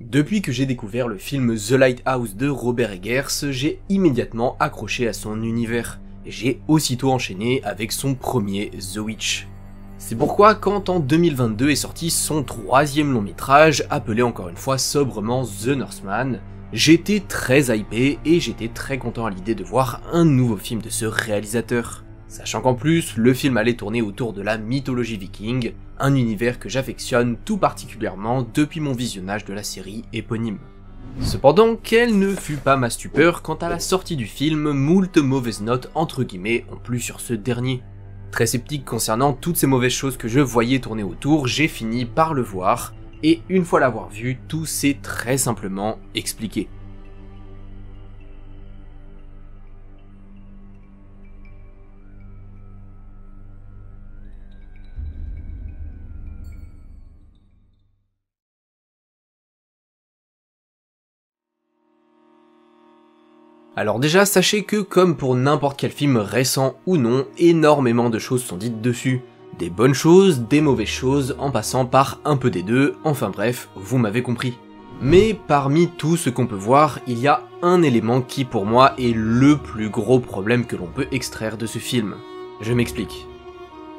Depuis que j'ai découvert le film The Lighthouse de Robert Eggers, j'ai immédiatement accroché à son univers, et j'ai aussitôt enchaîné avec son premier The Witch. C'est pourquoi quand en 2022 est sorti son troisième long métrage, appelé encore une fois sobrement The Northman, j'étais très hypé et j'étais très content à l'idée de voir un nouveau film de ce réalisateur. Sachant qu'en plus, le film allait tourner autour de la mythologie viking, un univers que j'affectionne tout particulièrement depuis mon visionnage de la série éponyme. Cependant, quelle ne fut pas ma stupeur quant à la sortie du film, moult mauvaises notes entre guillemets ont plu sur ce dernier. Très sceptique concernant toutes ces mauvaises choses que je voyais tourner autour, j'ai fini par le voir, et une fois l'avoir vu, tout s'est très simplement expliqué. Alors déjà, sachez que comme pour n'importe quel film récent ou non, énormément de choses sont dites dessus. Des bonnes choses, des mauvaises choses, en passant par un peu des deux, enfin bref, vous m'avez compris. Mais parmi tout ce qu'on peut voir, il y a un élément qui pour moi est le plus gros problème que l'on peut extraire de ce film. Je m'explique.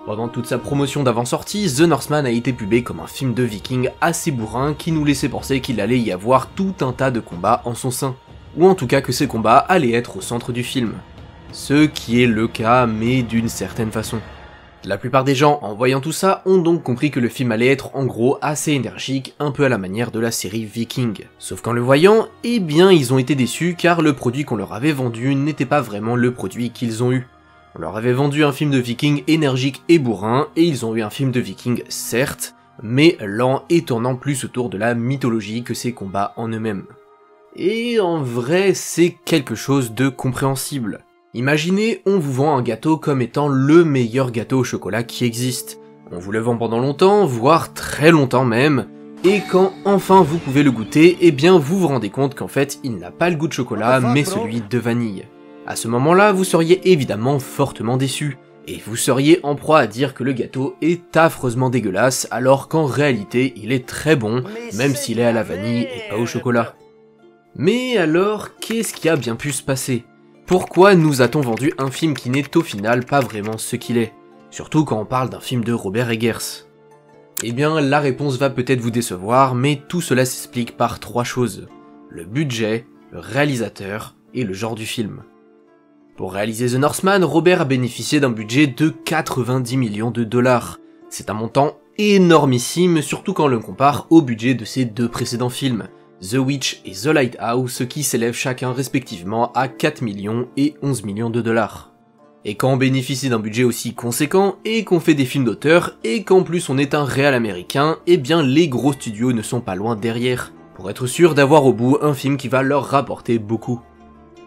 Pendant toute sa promotion d'avant-sortie, The Northman a été pubé comme un film de viking assez bourrin qui nous laissait penser qu'il allait y avoir tout un tas de combats en son sein. Ou en tout cas que ces combats allaient être au centre du film. Ce qui est le cas, mais d'une certaine façon. La plupart des gens, en voyant tout ça, ont donc compris que le film allait être en gros assez énergique, un peu à la manière de la série Viking. Sauf qu'en le voyant, eh bien ils ont été déçus car le produit qu'on leur avait vendu n'était pas vraiment le produit qu'ils ont eu. On leur avait vendu un film de viking énergique et bourrin, et ils ont eu un film de viking certes, mais lent et tournant plus autour de la mythologie que ses combats en eux-mêmes. Et en vrai, c'est quelque chose de compréhensible. Imaginez, on vous vend un gâteau comme étant le meilleur gâteau au chocolat qui existe. On vous le vend pendant longtemps, voire très longtemps même, et quand enfin vous pouvez le goûter, eh bien vous vous rendez compte qu'en fait il n'a pas le goût de chocolat, mais celui de vanille. À ce moment-là, vous seriez évidemment fortement déçu, et vous seriez en proie à dire que le gâteau est affreusement dégueulasse, alors qu'en réalité il est très bon, même s'il est à la vanille et pas au chocolat. Mais alors, qu'est-ce qui a bien pu se passer? Pourquoi nous a-t-on vendu un film qui n'est au final pas vraiment ce qu'il est? Surtout quand on parle d'un film de Robert Eggers. Eh bien, la réponse va peut-être vous décevoir, mais tout cela s'explique par trois choses. Le budget, le réalisateur et le genre du film. Pour réaliser The Northman, Robert a bénéficié d'un budget de 90 millions de dollars. C'est un montant énormissime, surtout quand on le compare au budget de ses deux précédents films. The Witch et The Lighthouse, qui s'élèvent chacun respectivement à 4 millions et 11 millions de dollars. Et quand on bénéficie d'un budget aussi conséquent, et qu'on fait des films d'auteur, et qu'en plus on est un réal américain, eh bien les gros studios ne sont pas loin derrière, pour être sûr d'avoir au bout un film qui va leur rapporter beaucoup.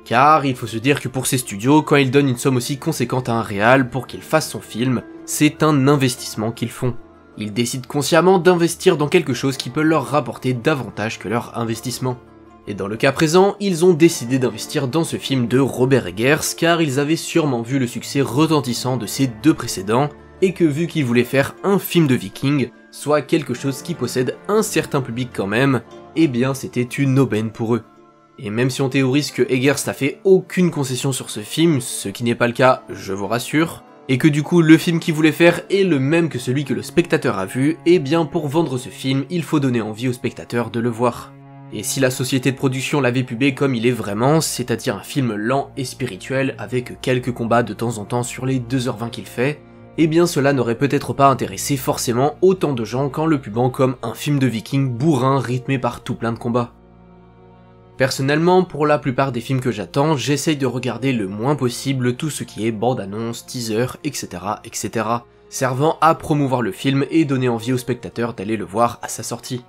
Car il faut se dire que pour ces studios, quand ils donnent une somme aussi conséquente à un réal pour qu'il fasse son film, c'est un investissement qu'ils font. Ils décident consciemment d'investir dans quelque chose qui peut leur rapporter davantage que leur investissement. Et dans le cas présent, ils ont décidé d'investir dans ce film de Robert Eggers car ils avaient sûrement vu le succès retentissant de ces deux précédents, et que vu qu'ils voulaient faire un film de viking, soit quelque chose qui possède un certain public quand même, eh bien c'était une aubaine pour eux. Et même si on théorise que Eggers n'a fait aucune concession sur ce film, ce qui n'est pas le cas, je vous rassure, et que du coup le film qu'il voulait faire est le même que celui que le spectateur a vu, et bien pour vendre ce film, il faut donner envie au spectateur de le voir. Et si la société de production l'avait pubé comme il est vraiment, c'est-à-dire un film lent et spirituel avec quelques combats de temps en temps sur les 2h20 qu'il fait, eh bien cela n'aurait peut-être pas intéressé forcément autant de gens qu'en le pubant comme un film de viking bourrin rythmé par tout plein de combats. Personnellement, pour la plupart des films que j'attends, j'essaye de regarder le moins possible tout ce qui est bande-annonce, teaser, etc., etc., servant à promouvoir le film et donner envie aux spectateurs d'aller le voir à sa sortie.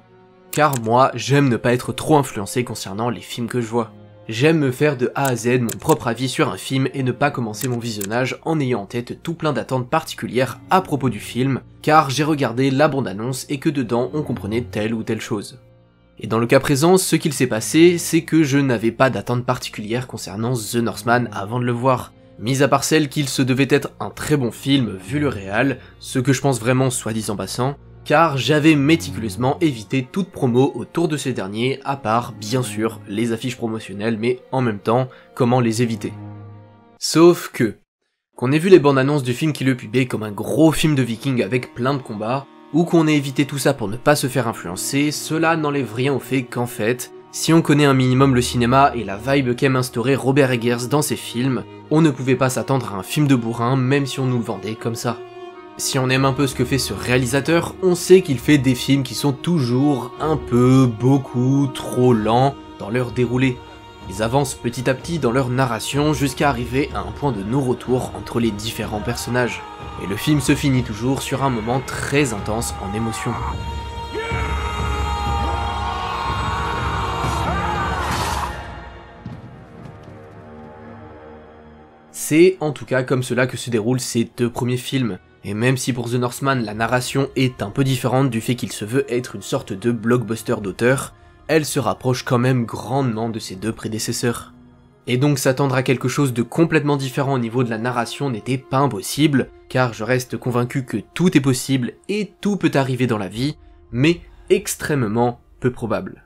Car moi, j'aime ne pas être trop influencé concernant les films que je vois. J'aime me faire de A à Z mon propre avis sur un film et ne pas commencer mon visionnage en ayant en tête tout plein d'attentes particulières à propos du film, car j'ai regardé la bande-annonce et que dedans on comprenait telle ou telle chose. Et dans le cas présent, ce qu'il s'est passé, c'est que je n'avais pas d'attente particulière concernant The Northman avant de le voir. Mis à part celle qu'il se devait être un très bon film vu le réal, ce que je pense vraiment soit dit en passant, car j'avais méticuleusement évité toute promo autour de ces derniers, à part, bien sûr, les affiches promotionnelles, mais en même temps, comment les éviter? Sauf que, qu'on ait vu les bandes annonces du film qui le pubait comme un gros film de viking avec plein de combats, ou qu'on ait évité tout ça pour ne pas se faire influencer, cela n'enlève rien au fait qu'en fait, si on connaît un minimum le cinéma et la vibe qu'aime instaurer Robert Eggers dans ses films, on ne pouvait pas s'attendre à un film de bourrin même si on nous le vendait comme ça. Si on aime un peu ce que fait ce réalisateur, on sait qu'il fait des films qui sont toujours un peu, beaucoup, trop lents dans leur déroulé. Ils avancent petit à petit dans leur narration jusqu'à arriver à un point de non-retour entre les différents personnages. Et le film se finit toujours sur un moment très intense en émotion. C'est en tout cas comme cela que se déroulent ces deux premiers films, et même si pour The Northman la narration est un peu différente du fait qu'il se veut être une sorte de blockbuster d'auteur, elle se rapproche quand même grandement de ses deux prédécesseurs. Et donc s'attendre à quelque chose de complètement différent au niveau de la narration n'était pas impossible, car je reste convaincu que tout est possible et tout peut arriver dans la vie, mais extrêmement peu probable.